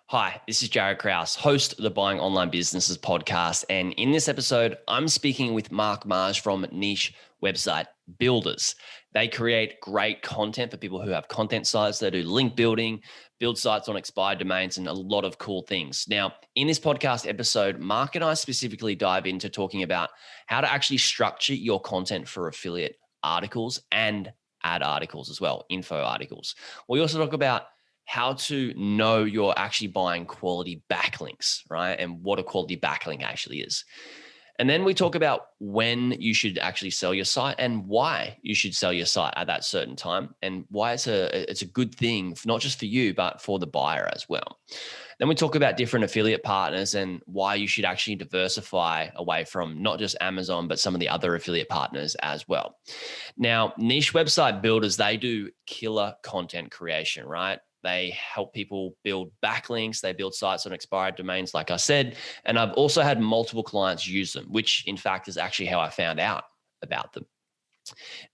Hi, this is Jaryd Krause, host of the Buying Online Businesses podcast. And in this episode, I'm speaking with Mark Mars from Niche Website Builders. They create great content for people who have content sites. They do link building, build sites on expired domains, and a lot of cool things. Now, in this podcast episode, Mark and I specifically dive into talking about how to actually structure your content for affiliate articles and ad articles as well, info articles. We also talk about how to know you're actually buying quality backlinks, right? And what a quality backlink actually is. And then we talk about when you should actually sell your site and why you should sell your site at that certain time and why it's a good thing, not just for you, but for the buyer as well. Then we talk about different affiliate partners and why you should actually diversify away from not just Amazon, but some of the other affiliate partners as well. Now, Niche Website Builders, they do killer content creation, right? They help people build backlinks. They build sites on expired domains, like I said. And I've also had multiple clients use them, which in fact is actually how I found out about them.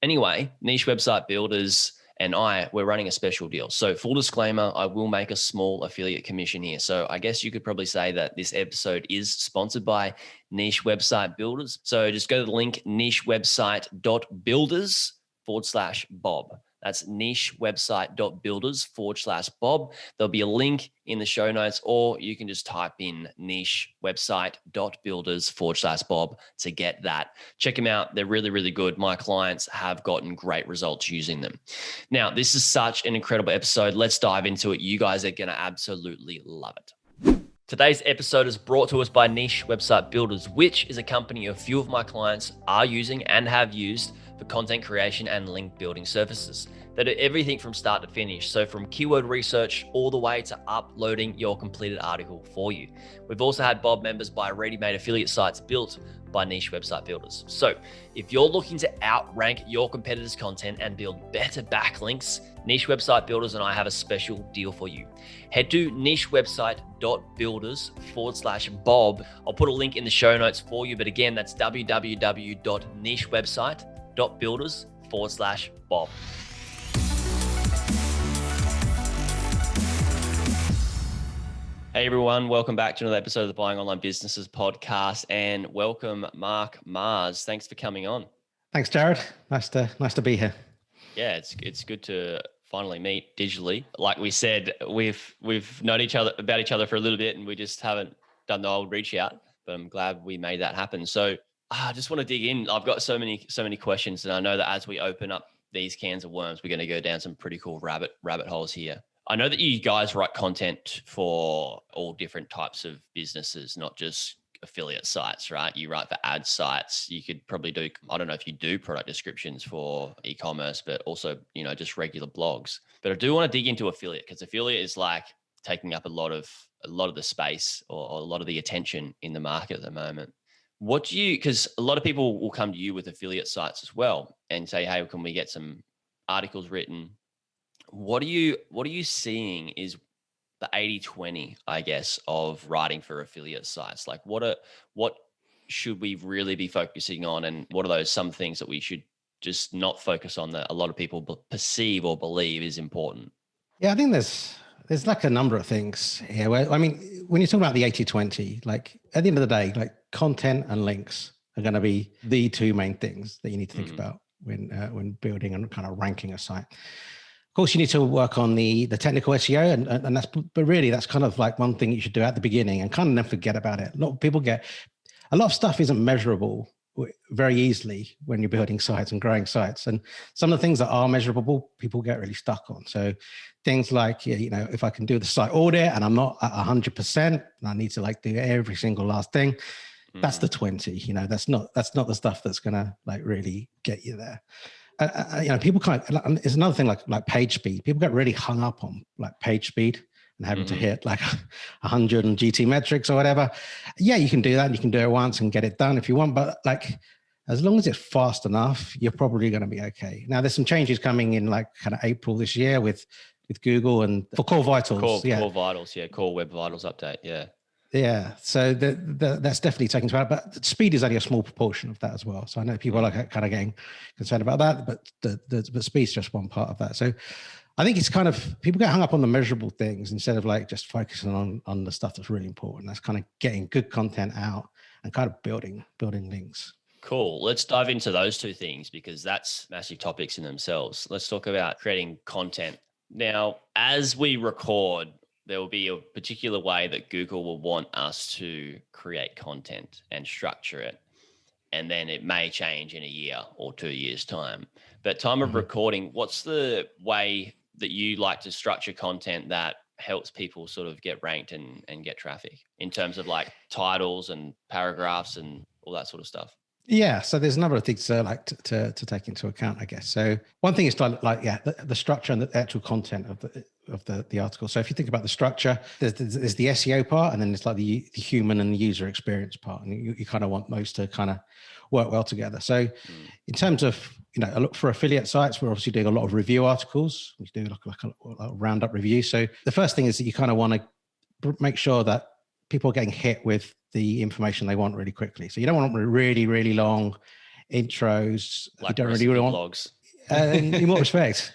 Anyway, Niche Website Builders and we're running a special deal. So full disclaimer, I will make a small affiliate commission here. So I guess you could probably say that this episode is sponsored by Niche Website Builders. So just go to the link nichewebsite.builders/Bob. That's nichewebsite.builders/Bob. There'll be a link in the show notes, or you can just type in nichewebsite.builders/Bob to get that. Check them out. They're really, really good. My clients have gotten great results using them. Now, this is such an incredible episode. Let's dive into it. You guys are going to absolutely love it. Today's episode is brought to us by Niche Website Builders, which is a company a few of my clients are using and have used for content creation and link building services. They do everything from start to finish. So from keyword research all the way to uploading your completed article for you. We've also had Bob members buy ready-made affiliate sites built by Niche Website Builders. So if you're looking to outrank your competitors' content and build better backlinks, Niche Website Builders and I have a special deal for you. Head to nichewebsite.builders/Bob. I'll put a link in the show notes for you. But again, that's www.nichewebsite.builders/Bob. Hey everyone, welcome back to another episode of the Buying Online Businesses podcast, and welcome Mark Mars. Thanks for coming on. Thanks, Jaryd. Nice to be here. Yeah, it's good to finally meet digitally. Like we said, we've known about each other for a little bit, and we just haven't done the old reach out. But I'm glad we made that happen. So I just want to dig in. I've got so many questions, and I know that as we open up these cans of worms, we're going to go down some pretty cool rabbit holes here. I know that you guys write content for all different types of businesses, not just affiliate sites, right? You write for ad sites. You could probably do, I don't know if you do product descriptions for e-commerce, but also, just regular blogs. But I do want to dig into affiliate, because affiliate is like taking up a lot of the space or a lot of the attention in the market at the moment. Because a lot of people will come to you with affiliate sites as well and say, hey, can we get some articles written? What are you seeing is the 80-20, I guess, of writing for affiliate sites? Like what should we really be focusing on? And what are some things that we should just not focus on that a lot of people perceive or believe is important? Yeah, I think there's like a number of things here. When you talk about the 80-20, like at the end of the day, like content and links are going to be the two main things that you need to think about when building and kind of ranking a site. Of course, you need to work on the technical SEO, and but really that's kind of like one thing you should do at the beginning and kind of never forget about it. A lot of stuff isn't measurable very easily when you're building sites and growing sites. And some of the things that are measurable, people get really stuck on. So things like, if I can do the site audit and I'm not at 100%, and I need to do every single last thing, that's the 20, that's not the stuff that's going to really get you there. People it's another thing like page speed. People get really hung up on page speed and having to hit 100 on GT metrics or whatever. Yeah, you can do that. You can do it once and get it done if you want. But as long as it's fast enough, you're probably going to be okay. Now, there's some changes coming in kind of April this year with Google and for Core Vitals. Core Vitals, Core Web Vitals update, yeah. Yeah, so that's definitely taken into account, but speed is only a small proportion of that as well. So I know people are kind of getting concerned about that, but speed's just one part of that. So I think it's kind of, people get hung up on the measurable things instead of like just focusing on the stuff that's really important. That's kind of getting good content out and kind of building links. Cool. Let's dive into those two things because that's massive topics in themselves. Let's talk about creating content. Now, as we record, there will be a particular way that Google will want us to create content and structure it. And then it may change in a year or 2 years' time. But time of recording, what's the way that you like to structure content that helps people sort of get ranked and get traffic in terms of like titles and paragraphs and all that sort of stuff? Yeah, so there's a number of things like to take into account, I guess. So one thing is the structure and the actual content of the article. So if you think about the structure, there's the SEO part, and then there's like the human and the user experience part, and you kind of want those to kind of work well together. So in terms of, I look for affiliate sites, we're obviously doing a lot of review articles. We do like a roundup review. So the first thing is that you kind of want to make sure that people are getting hit with the information they want really quickly. So you don't want really, really long intros. Like you don't really want blogs. In what respect?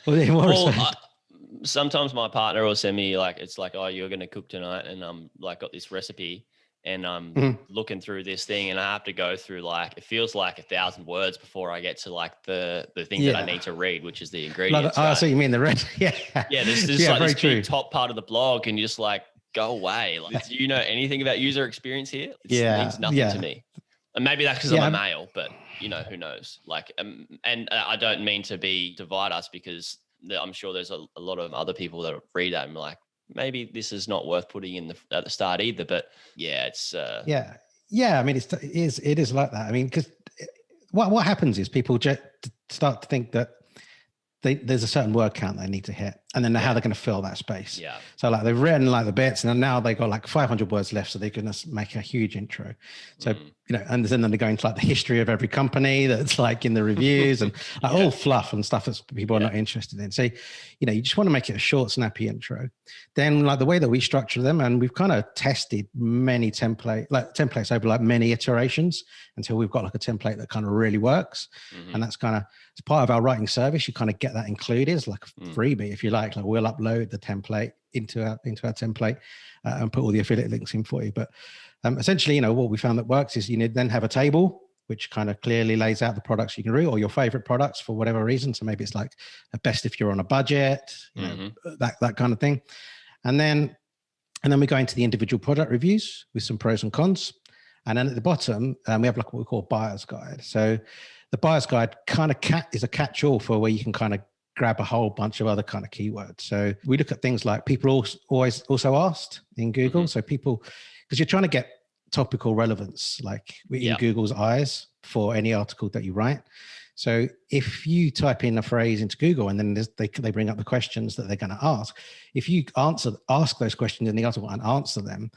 Sometimes my partner will send me like, it's like, oh, you're going to cook tonight. And I'm like, got this recipe and I'm looking through this thing and I have to go through like, it feels like 1,000 words before I get to like the thing that I need to read, which is the ingredients. Right? So you mean the red? Yeah. Yeah. There's like this big top part of the blog and you're just like, go away. Like, do you know anything about user experience here? It means nothing to me. And maybe that's because I'm a male, but who knows? Like, and I don't mean to divide us because I'm sure there's a lot of other people that read that and be like, maybe this is not worth putting in at the start either. But yeah, it's yeah. I mean, it is like that. I mean, because what happens is people just start to think that there's a certain word count they need to hit, and then how they're going to fill that space. Yeah. So like they've written like the bits, and now they've got like 500 words left, so they're going to make a huge intro. So and then they go into like the history of every company that's like in the reviews and like all fluff and stuff that people are not interested in. So you just want to make it a short, snappy intro. Then like the way that we structure them, and we've kind of tested many templates over like many iterations until we've got like a template that kind of really works, and that's kind of, it's part of our writing service. You kind of get that included as like a freebie, if you like we'll upload the template into our template and put all the affiliate links in for you. But essentially, what we found that works is you then have a table which kind of clearly lays out the products you can read or your favorite products for whatever reason. So maybe it's like a best if you're on a budget, that kind of thing. And then we go into the individual product reviews with some pros and cons. And then at the bottom, we have like what we call buyer's guide. So the buyer's guide kind of is a catch-all for where you can kind of grab a whole bunch of other kind of keywords. So we look at things like people always also asked in Google. So people, because you're trying to get topical relevance, like in Google's eyes for any article that you write. So if you type in a phrase into Google and then they bring up the questions that they're going to ask, if you ask those questions in the article and answer them,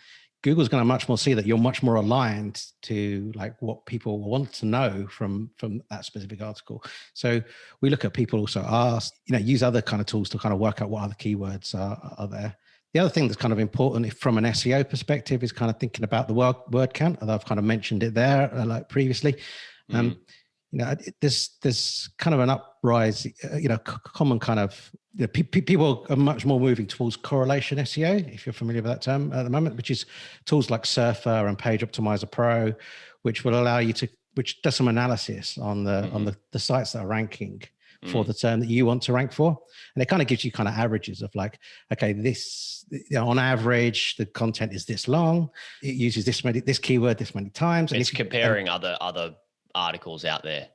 Google's going to much more see that you're much more aligned to like what people want to know from that specific article. So we look at people also asked, use other kind of tools to kind of work out what other keywords are there. The other thing that's kind of important from an SEO perspective is kind of thinking about the word count. And I've kind of mentioned it there like previously. There's kind of an uprise, common kind of, people are much more moving towards correlation SEO, if you're familiar with that term at the moment, which is tools like Surfer and Page Optimizer Pro, which will allow you which does some analysis on the sites that are ranking for the term that you want to rank for. And it kind of gives you kind of averages of like, okay, this, on average, the content is this long. It uses this keyword this many times. It's comparing other articles out there,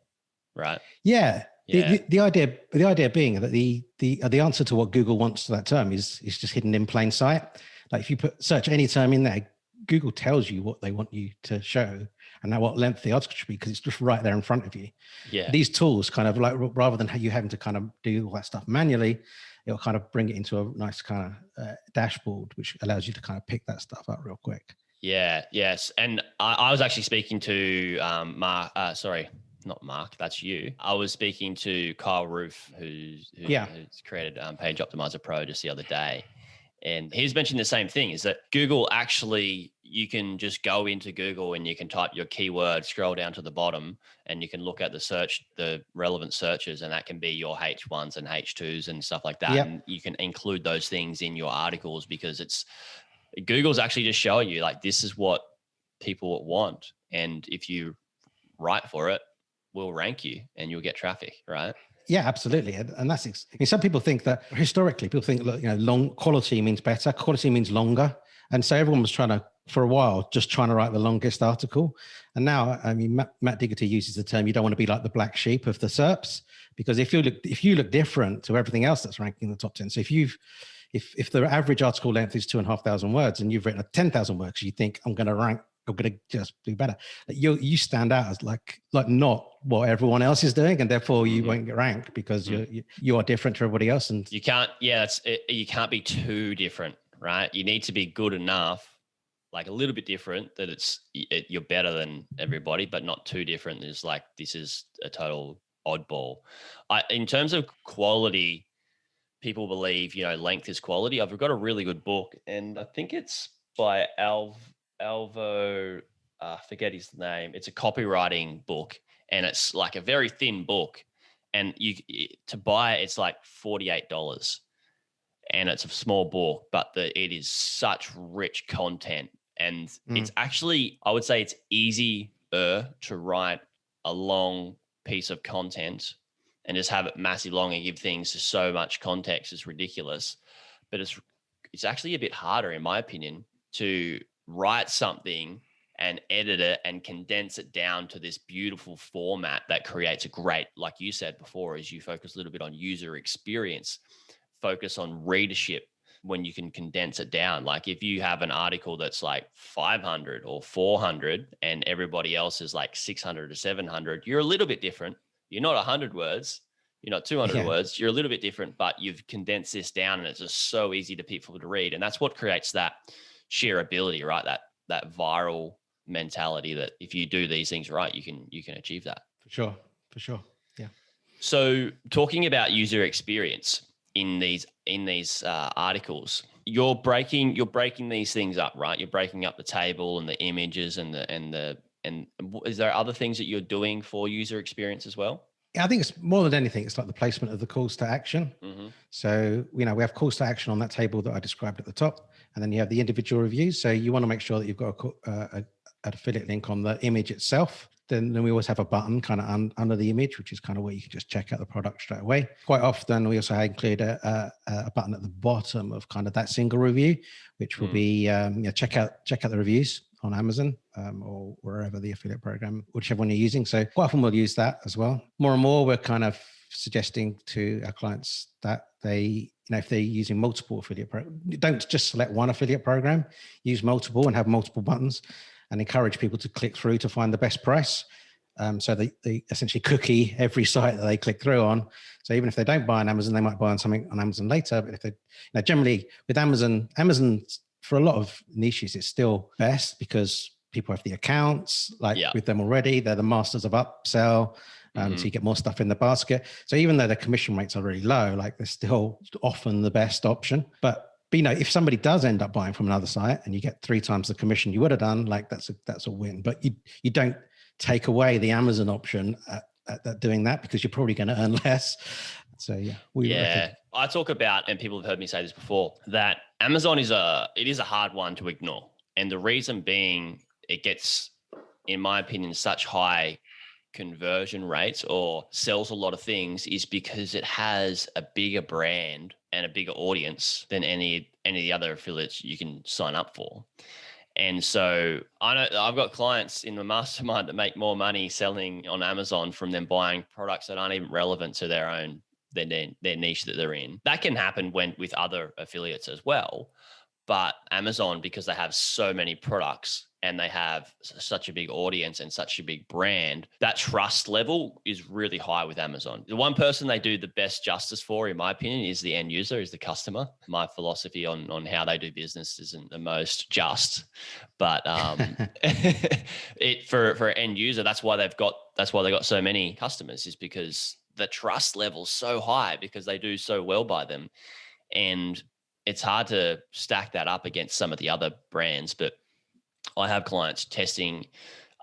right? Yeah. The idea being that the answer to what Google wants to that term is just hidden in plain sight. Like if you search any term in there, Google tells you what they want you to show and now what length the article should be, because it's just right there in front of you. Yeah. These tools kind of like, rather than you having to kind of do all that stuff manually, it'll kind of bring it into a nice kind of dashboard, which allows you to kind of pick that stuff up real quick. Yeah. Yes. And I was actually speaking to not Mark, that's you. I was speaking to Kyle Roof, who's created Page Optimizer Pro just the other day. And he's mentioned the same thing, is that Google actually you can just go into Google and you can type your keyword, scroll down to the bottom, and you can look at the relevant searches, and that can be your H1s and H2s and stuff like that. Yep. And you can include those things in your articles, because Google's actually just showing you like, this is what people want. And if you write for it, we'll rank you and you'll get traffic, right? Yeah, absolutely. And that's, I mean, some people think that historically people think, look, long quality means better, quality means longer. And so everyone was for a while, just trying to write the longest article. And now, I mean, Matt Diggity uses the term, you don't want to be like the black sheep of the SERPs, because if you look different to everything else that's ranking in the top 10. So if the average article length is 2,500 words and you've written 10,000 words, you think I'm going to just do better. You stand out as like not what everyone else is doing, and therefore you won't get ranked because you are different to everybody else. And you can't, you can't be too different, right? You need to be good enough, like a little bit different, that you're better than everybody, but not too different. It's like, this is a total oddball. In terms of quality, people believe, length is quality. I've got a really good book, and I think it's by Alvo, forget his name. It's a copywriting book, and it's like a very thin book, and to buy it, it's like $48, and it's a small book, but it is such rich content. And it's actually, I would say it's easier to write a long piece of content and just have it massive long and give things so much context. It's ridiculous. But it's actually a bit harder, in my opinion, to write something and edit it and condense it down to this beautiful format that creates a great, like you said before, is you focus a little bit on user experience, focus on readership, when you can condense it down. Like if you have an article that's like 500 or 400 and everybody else is like 600 or 700, you're a little bit different. You're not 100 words. You're not 200 words. You're a little bit different, but you've condensed this down, and it's just so easy to people to read. And that's what creates that shareability, right? That viral mentality, that if you do these things right, you can achieve that. For sure. Yeah. So talking about user experience in these articles, you're breaking these things up, right? You're breaking up the table and the images and is there other things that you're doing for user experience as well? Yeah, I think it's more than anything, it's like the placement of the calls to action. So, we have calls to action on that table that I described at the top, and then you have the individual reviews. So you want to make sure that you've got an affiliate link on the image itself. Then we always have a button kind of under the image, which is kind of where you can just check out the product straight away. Quite often, we also include a button at the bottom of kind of that single review, which will be check out the reviews on Amazon or wherever the affiliate program, whichever one you're using. So quite often we'll use that as well. More and more, we're kind of suggesting to our clients that they, if they're using multiple affiliate programs, don't just select one affiliate program, use multiple and have multiple buttons, and encourage people to click through to find the best price. So they essentially cookie every site that they click through on. So even if they don't buy on Amazon, they might buy on something on Amazon later. But if they, generally with Amazon for a lot of niches, it's still best because people have the accounts with them already. They're the masters of upsell. So you get more stuff in the basket. So even though the commission rates are really low, they're still often the best option. But if somebody does end up buying from another site and you get 3 times the commission you would have done, that's a win. But you don't take away the Amazon option at doing that, because you're probably going to earn less. So I talk about, and people have heard me say this before, that Amazon is a hard one to ignore. And the reason being, it gets, in my opinion, such high conversion rates or sells a lot of things, is because it has a bigger brand and a bigger audience than any of the other affiliates you can sign up for. And so I know I've got clients in the mastermind that make more money selling on Amazon from them buying products that aren't even relevant to their niche that they're in. That can happen with other affiliates as well. But Amazon, because they have so many products and they have such a big audience and such a big brand, that trust level is really high with Amazon. The one person they do the best justice for, in my opinion, is the end user, is the customer. My philosophy on how they do business isn't the most just, but for end user, that's why they got so many customers, is because the trust level's so high because they do so well by them. And it's hard to stack that up against some of the other brands. But I have clients testing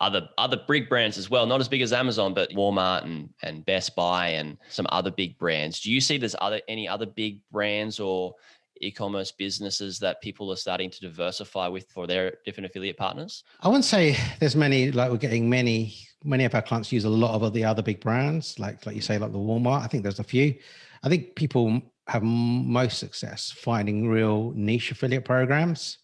other big brands as well, not as big as Amazon, but Walmart and Best Buy and some other big brands. Do you see there's any other big brands or e-commerce businesses that people are starting to diversify with for their different affiliate partners? I wouldn't say there's many, like we're getting many of our clients use a lot of the other big brands, like you say, like the Walmart. I think there's a few. I think people have most success finding real niche affiliate programs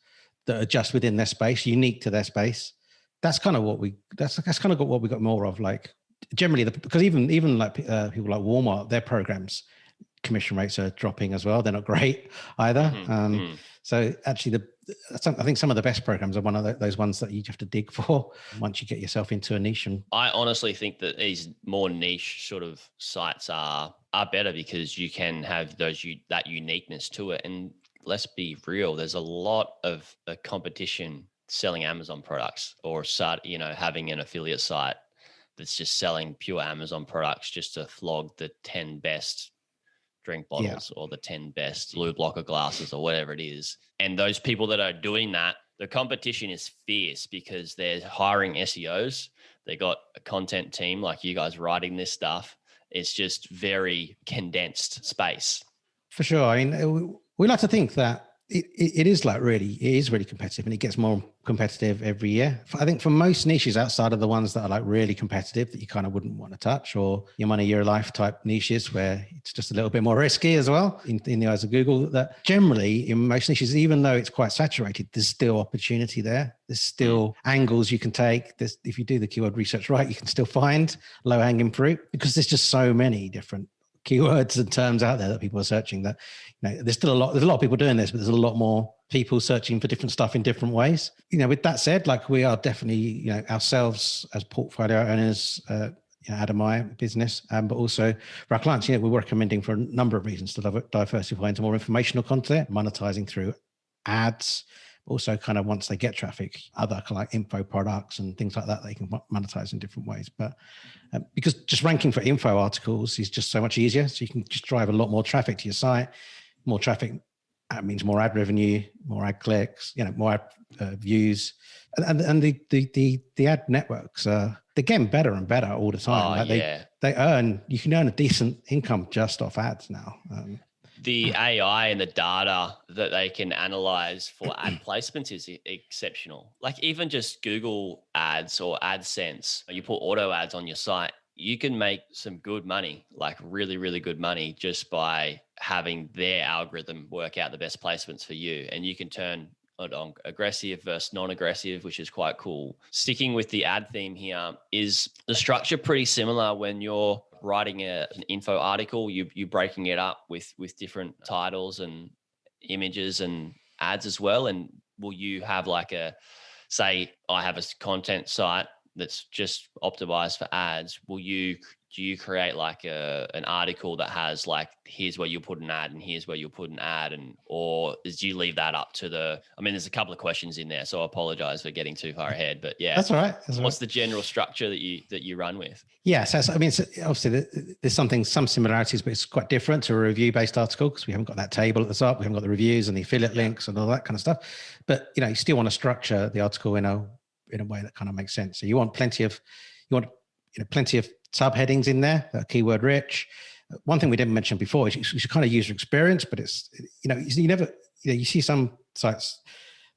that are just within their space, unique to their space. That's kind of what that's kind of what we got more of. Like generally, because even like people like Walmart, their programs commission rates are dropping as well. They're not great either. So actually, I think some of the best programs are one of those ones that you have to dig for once you get yourself into a niche. And I honestly think that these more niche sort of sites are better because you can have that uniqueness to it. And let's be real, there's a lot of competition selling Amazon products or having an affiliate site that's just selling pure Amazon products just to flog the 10 best drink bottles or the 10 best blue blocker glasses or whatever it is. And those people that are doing that, the competition is fierce because they're hiring SEOs. They got a content team like you guys writing this stuff. It's just very condensed space. For sure. I mean, we like to think that it is really competitive, and it gets more competitive every year. I think for most niches outside of the ones that are like really competitive that you kind of wouldn't want to touch, or your money, your life type niches where it's just a little bit more risky as well in the eyes of Google, that generally in most niches, even though it's quite saturated, there's still opportunity there. There's still angles you can take. If you do the keyword research right, you can still find low hanging fruit because there's just so many different keywords and terms out there that people are searching that, there's a lot of people doing this, but there's a lot more people searching for different stuff in different ways. With that said, like we are definitely, ourselves as portfolio owners, Adam and I business, but also for our clients, we're recommending for a number of reasons to diversify into more informational content, monetizing through ads, also kind of once they get traffic, other kind of like info products and things like that, they can monetize in different ways. But because just ranking for info articles is just so much easier. So you can just drive a lot more traffic to your site. More traffic means more ad revenue, more ad clicks, more ad views. And the ad networks they're getting better and better all the time. You can earn a decent income just off ads now. The AI and the data that they can analyze for ad placements is exceptional. Like even just Google ads or AdSense, you put auto ads on your site, you can make some good money, like really, really good money just by having their algorithm work out the best placements for you. And you can turn it on aggressive versus non-aggressive, which is quite cool. Sticking with the ad theme here, is the structure pretty similar when you're writing an info article? You breaking it up with different titles and images and ads as well? And will you have say I have a content site that's just optimized for ads? Do you create like an article that has like, here's where you put an ad and here's where you put an ad, or do you leave that up to there's a couple of questions in there, so I apologize for getting too far ahead, but yeah, that's all right. What's the general structure that you run with? Yeah. So obviously there's some similarities, but it's quite different to a review based article because we haven't got that table at the top. We haven't got the reviews and the affiliate links and all that kind of stuff, but you still want to structure the article in a way that kind of makes sense. So you want plenty of subheadings in there that are keyword rich. One thing we didn't mention before is you should kind of user experience, but it's, you see some sites,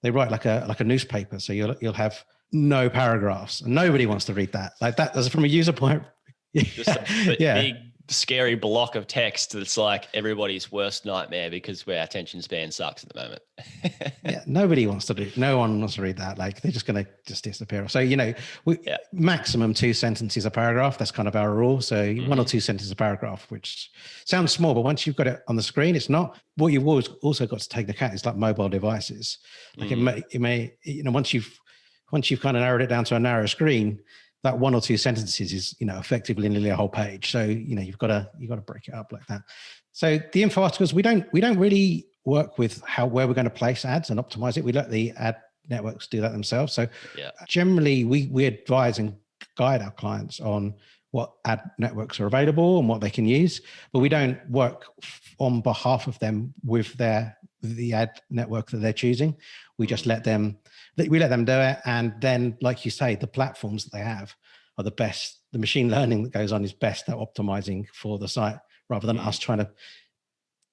they write like a newspaper. So you'll have no paragraphs and nobody wants to read that. Like that, as from a user point. Just a big scary block of text that's like everybody's worst nightmare because our attention span sucks at the moment. No one wants to read that. Like they're just going to just disappear. So, maximum 2 sentences a paragraph. That's kind of our rule. So 1 or 2 sentences a paragraph, which sounds small, but once you've got it on the screen, it's not. What you've always also got to take into account is like mobile devices. Like it may, once you've kind of narrowed it down to a narrow screen, that 1 or 2 sentences is, effectively nearly a whole page. So, you've got to break it up like that. So the info articles, we don't really work with where we're going to place ads and optimize it. We let the ad networks do that themselves. So generally we advise and guide our clients on what ad networks are available and what they can use, but we don't work on behalf of them with their the ad network that they're choosing. We just let them do it. And then, like you say, the platforms that they have are the best. The machine learning that goes on is best at optimizing for the site rather than us trying to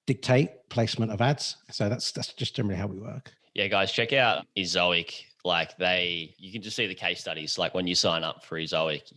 dictate placement of ads. So that's just generally how we work. Yeah, guys, check out Ezoic. Like you can just see the case studies. Like when you sign up for Ezoic,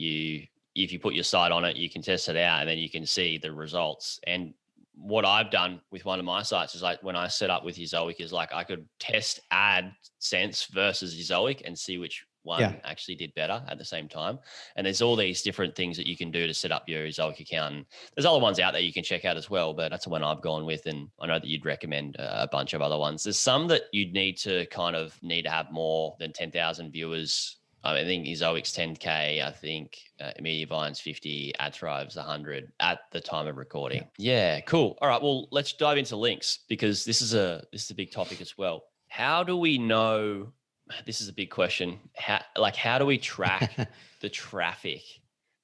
if you put your site on it, you can test it out and then you can see the results. And what I've done with one of my sites is like when I set up with Ezoic is like I could test AdSense versus Ezoic and see which one actually did better at the same time. And there's all these different things that you can do to set up your Ezoic account. And there's other ones out there you can check out as well, but that's the one I've gone with. And I know that you'd recommend a bunch of other ones. There's some that you'd need to have more than 10,000 viewers. I think Ezoic's 10K, I think Mediavine's 50, AdThrive's 100 at the time of recording. Yeah, cool. All right, well, let's dive into links because this is a big topic as well. How do we know? This is a big question. How do we track the traffic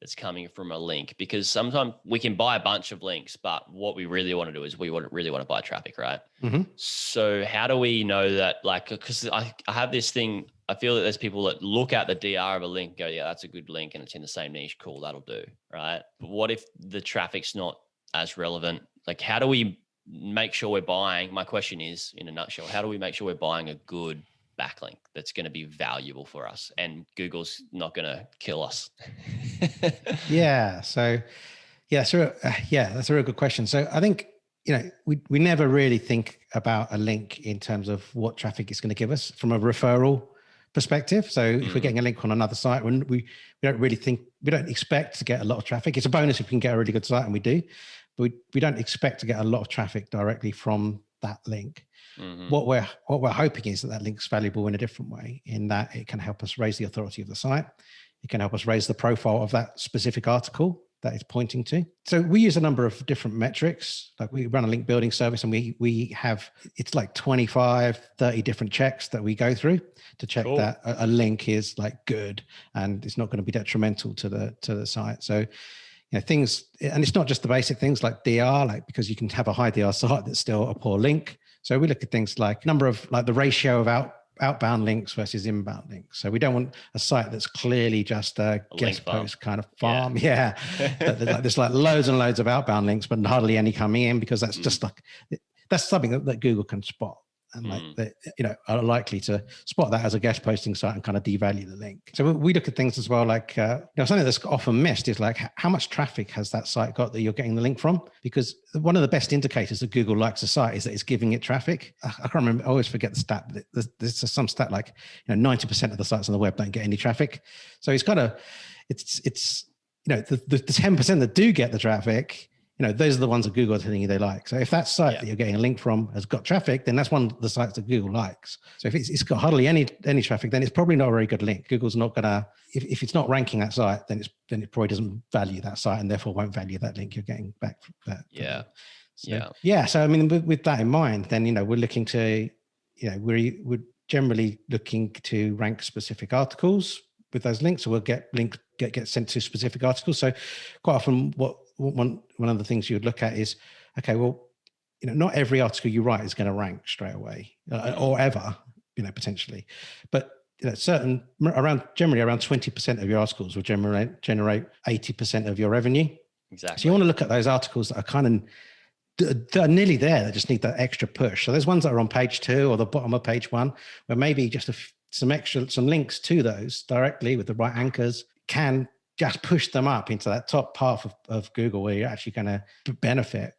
that's coming from a link? Because sometimes we can buy a bunch of links, but what we really want to do is really want to buy traffic, right? Mm-hmm. So how do we know that? Because I have this thing. I feel that there's people that look at the DR of a link, go, yeah, that's a good link, and it's in the same niche. Cool, that'll do, right? But what if the traffic's not as relevant? Like, how do we make sure we're buying? My question is, in a nutshell, how do we make sure we're buying a good backlink that's going to be valuable for us and Google's not going to kill us? That's a real good question. So I think, we never really think about a link in terms of what traffic it's going to give us from a referral perspective. So if we're getting a link on another site, we don't expect to get a lot of traffic. It's a bonus if we can get a really good site, and we do, but we don't expect to get a lot of traffic directly from that link. Mm-hmm. What we're hoping is that link's valuable in a different way, in that it can help us raise the authority of the site. It can help us raise the profile of that specific article that it's pointing to. So we use a number of different metrics. Like we run a link building service, and we have, it's like 25, 30 different checks that we go through to check that a link is like good and it's not going to be detrimental to the site. So things, and it's not just the basic things like DR, like because you can have a high DR site that's still a poor link. So we look at things like number of, like the ratio of outbound links versus inbound links. So we don't want a site that's clearly just a guest post kind of farm. Yeah. There's like loads and loads of outbound links, but hardly any coming in, because that's just like, that's something that Google can spot. And are likely to spot that as a guest posting site and kind of devalue the link. So we look at things as well, like something that's often missed is like how much traffic has that site got that you're getting the link from? Because one of the best indicators that Google likes a site is that it's giving it traffic. I can't remember. I always forget the stat. There's some stat like 90% of the sites on the web don't get any traffic. So it's kind of it's the 10% that do get the traffic. Those are the ones that Google are telling you they like. So if that site that you're getting a link from has got traffic, then that's one of the sites that Google likes. So if it's got hardly any traffic, then it's probably not a very good link. Google's not gonna, if it's not ranking that site, then it probably doesn't value that site and therefore won't value that link you're getting back from that. So I mean, with that in mind, then we're looking to, we're generally looking to rank specific articles with those links. So we'll get sent to specific articles. So quite often one of the things you would look at is, okay, well, not every article you write is going to rank straight away or ever, potentially, but generally around 20% of your articles will generate 80% of your revenue. Exactly. So you want to look at those articles that are kind of that are nearly there, that just need that extra push. So there's ones that are on page 2 or the bottom of page 1, where maybe just some links to those directly with the right anchors can just push them up into that top part of Google where you're actually going to benefit.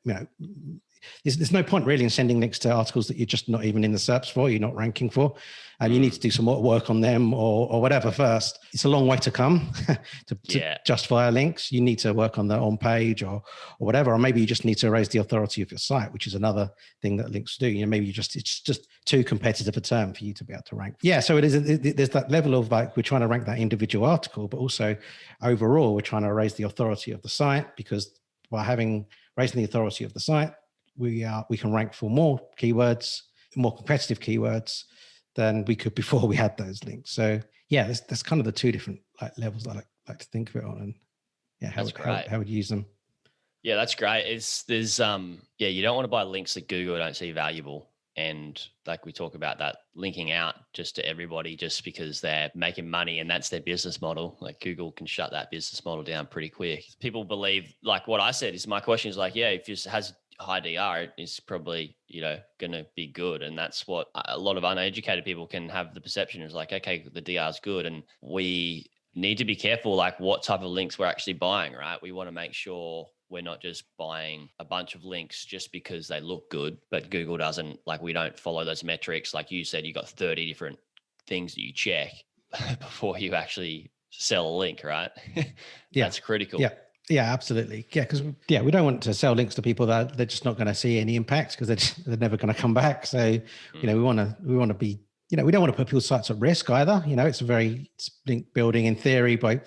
There's no point really in sending links to articles that you're just not even in the SERPs for, you're not ranking for, and you need to do some more work on them or whatever first. It's a long way to come to justify links. You need to work on the on page or whatever, or maybe you just need to raise the authority of your site, which is another thing that links do. Maybe it's just too competitive a term for you to be able to rank. Yeah, so there's that level of like, we're trying to rank that individual article, but also overall we're trying to raise the authority of the site, because by raising the authority of the site, we can rank for more keywords, more competitive keywords than we could before we had those links. So yeah, that's kind of the two different levels I like to think of it on, and how would you use them. Yeah, that's great. There's you don't want to buy links that Google don't see valuable. And like we talk about that linking out just to everybody just because they're making money and that's their business model. Like Google can shut that business model down pretty quick. People believe, like what I said is, my question is like, yeah, if it has high DR, it's probably, going to be good. And that's what a lot of uneducated people can have the perception is like, okay, the DR is good. And we need to be careful, like what type of links we're actually buying, right? We want to make sure we're not just buying a bunch of links just because they look good, but Google doesn't, like, we don't follow those metrics. Like you said, you got 30 different things that you check before you actually sell a link, right? That's critical. Yeah. Yeah, absolutely. Yeah, because we don't want to sell links to people that they're just not going to see any impact because they're never going to come back. So, we want to be, we don't want to put people's sites at risk either. It's link building in theory by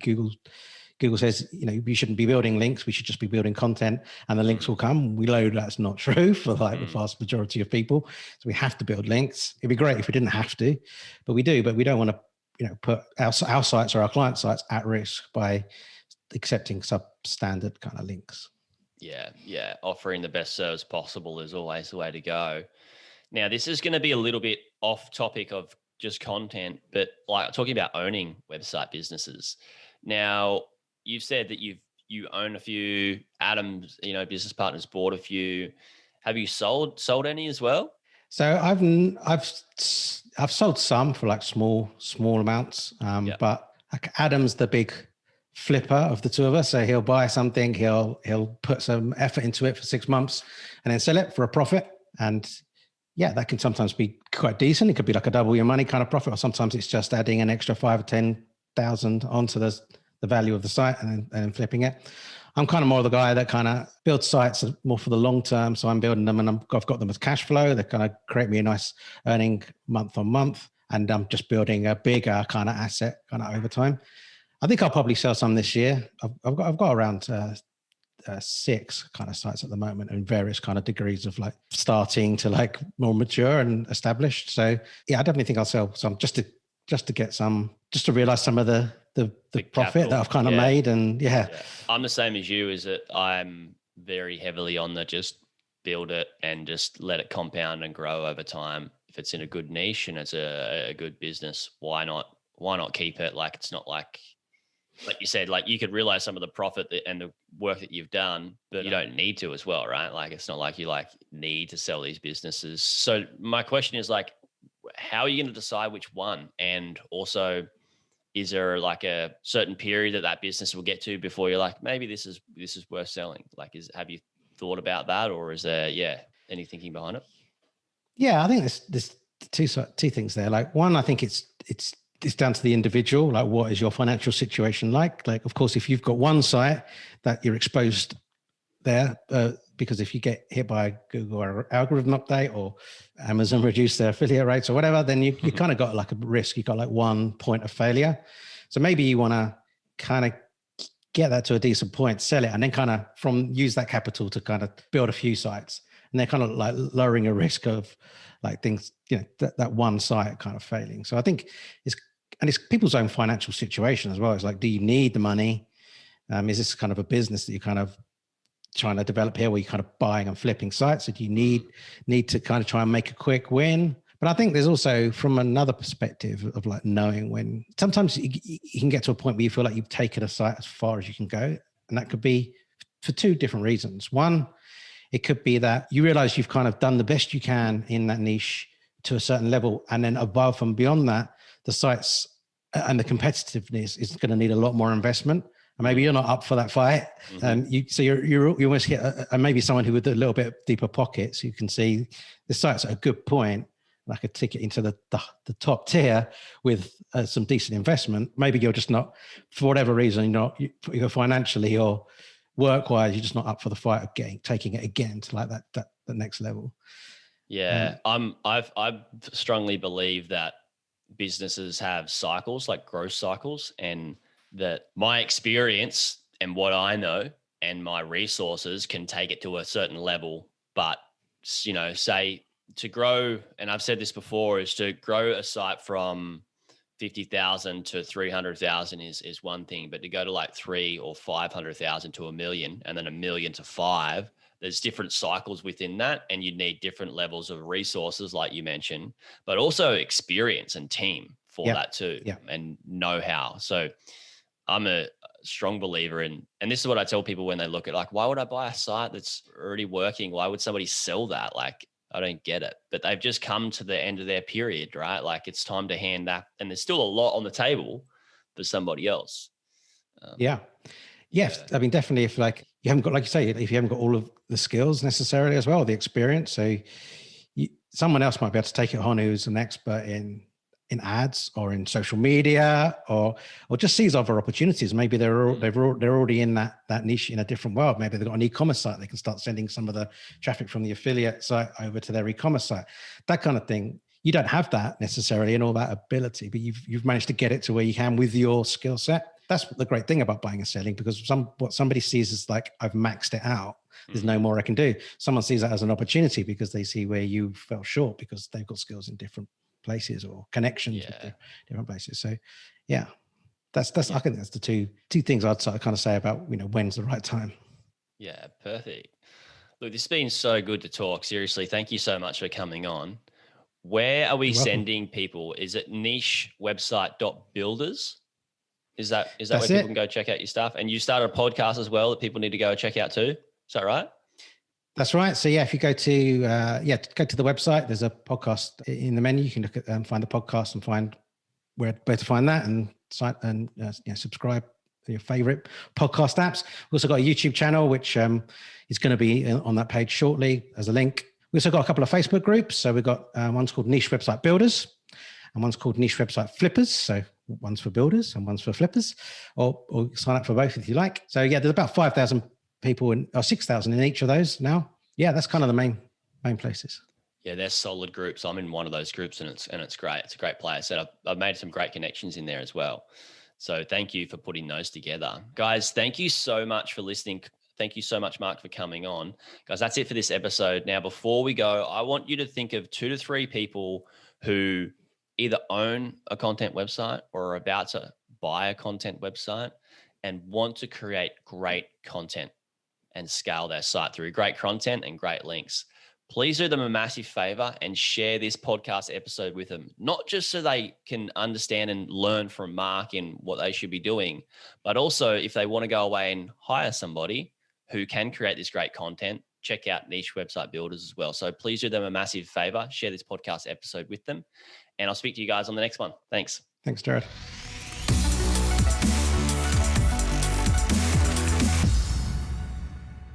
Google says, you shouldn't be building links. We should just be building content and the links will come. We know that's not true for the vast majority of people. So we have to build links. It'd be great if we didn't have to, but we do. But we don't want to, put our sites or our client sites at risk by accepting substandard kind of links. Yeah. Offering the best service possible is always the way to go. Now, this is going to be a little bit off topic of just content, but like talking about owning website businesses. Now, you've said that you own a few. Adam's, business partners bought a few. Have you sold any as well? So I've sold some for like small amounts, but like Adam's the big flipper of the two of us. So he'll buy something, he'll put some effort into it for 6 months, and then sell it for a profit. And yeah, that can sometimes be quite decent. It could be like a double your money kind of profit, or sometimes it's just adding an extra 5,000 or 10,000 onto the value of the site and then flipping it. I'm kind of more the guy that kind of builds sites more for the long term. So I'm building them and I've got them as cash flow. They kind of create me a nice earning month on month. And I'm just building a bigger kind of asset kind of over time. I think I'll probably sell some this year. I've got around 6 kind of sites at the moment in various kind of degrees of like starting to like more mature and established. So yeah, I definitely think I'll sell some just to get some, just to realize some of the profit capital that I've kind of made. And I'm the same as you, is that I'm very heavily on the just build it and just let it compound and grow over time. If it's in a good niche and it's a good business, why not keep it? Like, it's not like you said, like you could realize some of the profit and the work that you've done, but you don't need to as well, right? Like, it's not like you need to sell these businesses. So my question is like, how are you going to decide which one? And also, is there like a certain period that business will get to before you're like, maybe this is worth selling? Like, have you thought about that, or is there any thinking behind it? Yeah, I think there's two things there. Like, one, I think it's down to the individual. Like, what is your financial situation like? Like, of course, if you've got one site that you're exposed there, because if you get hit by a Google or algorithm update or Amazon reduce their affiliate rates or whatever, then you kind of got like a risk. You got like one point of failure. So maybe you want to kind of get that to a decent point, sell it, and then kind of use that capital to kind of build a few sites. And they're kind of like lowering a risk of like things, that one site kind of failing. So I think it's people's own financial situation as well. It's like, do you need the money? Is this kind of a business that you kind of trying to develop here where you're kind of buying and flipping sites? So do you need to kind of try and make a quick win? But I think there's also, from another perspective of like knowing when, sometimes you can get to a point where you feel like you've taken a site as far as you can go. And that could be for 2 different reasons. One, it could be that you realize you've kind of done the best you can in that niche to a certain level. And then above and beyond that, the sites and the competitiveness is going to need a lot more investment. And maybe you're not up for that fight. So you almost hit maybe someone who with a little bit deeper pockets, you can see the site's at a good point, like a ticket into the top tier with some decent investment. Maybe you're just not, for whatever reason, you're financially or work-wise, you're just not up for the fight of taking it again to like that the next level. Yeah, I strongly believe that businesses have cycles, like growth cycles, and that my experience and what I know and my resources can take it to a certain level. But, say to grow, and I've said this before, is to grow a site from 50,000 to 300,000 is one thing, but to go to like 300,000 or 500,000 to 1 million and then 1 million to 5, there's different cycles within that, and you need different levels of resources, like you mentioned, but also experience and team for that too, and know-how. So I'm a strong believer in, and this is what I tell people when they look at, like, why would I buy a site that's already working? Why would somebody sell that? Like, I don't get it. But they've just come to the end of their period, right? Like, it's time to hand that, and there's still a lot on the table for somebody else. Yes, I mean, definitely. If like you haven't got, like you say, if you haven't got all of the skills necessarily as well, the experience, so someone else might be able to take it on who's an expert in ads or in social media, or just sees other opportunities. Maybe they're already in that niche in a different world. Maybe they've got an e-commerce site. They can start sending some of the traffic from the affiliate site over to their e-commerce site. That kind of thing. You don't have that necessarily and all that ability, but you've managed to get it to where you can with your skill set. That's the great thing about buying and selling, because what somebody sees is like, I've maxed it out. There's no more I can do. Someone sees that as an opportunity because they see where you fell short because they've got skills in different places or connections with different places. So that's I think that's the two things I'd kind of say about, when's the right time. Yeah, perfect. Look, this has been so good to talk. Seriously, thank you so much for coming on. Where are we sending people? Is it nichewebsite.builders? Is that where people can go check out your stuff? And you started a podcast as well that people need to go check out too. Is that right? That's right. So if you go to go to the website, there's a podcast in the menu. You can look at find the podcast and find where to find that, and subscribe to your favorite podcast apps. We've also got a YouTube channel, which is going to be on that page shortly as a link. We also got a couple of Facebook groups. So we've got one's called Niche Website Builders and one's called Niche Website Flippers. So one's for builders and one's for flippers, or sign up for both if you like. So there's about 5,000 people or 6,000 in each of those now. That's kind of the main places. Yeah, they're solid groups. I'm in one of those groups, and it's great. It's a great place, and I've made some great connections in there as well. So thank you for putting those together, guys. Thank you so much for listening. Thank you so much, Mark, for coming on, guys. That's it for this episode. Now, before we go, I want you to think of 2 to 3 people who either own a content website or are about to buy a content website and want to create great content and scale their site through great content and great links. Please do them a massive favor and share this podcast episode with them, not just so they can understand and learn from Mark in what they should be doing, but also if they want to go away and hire somebody who can create this great content, check out Niche Website Builders as well. So please do them a massive favor, share this podcast episode with them, and I'll speak to you guys on the next one. Thanks. Thanks, Jaryd.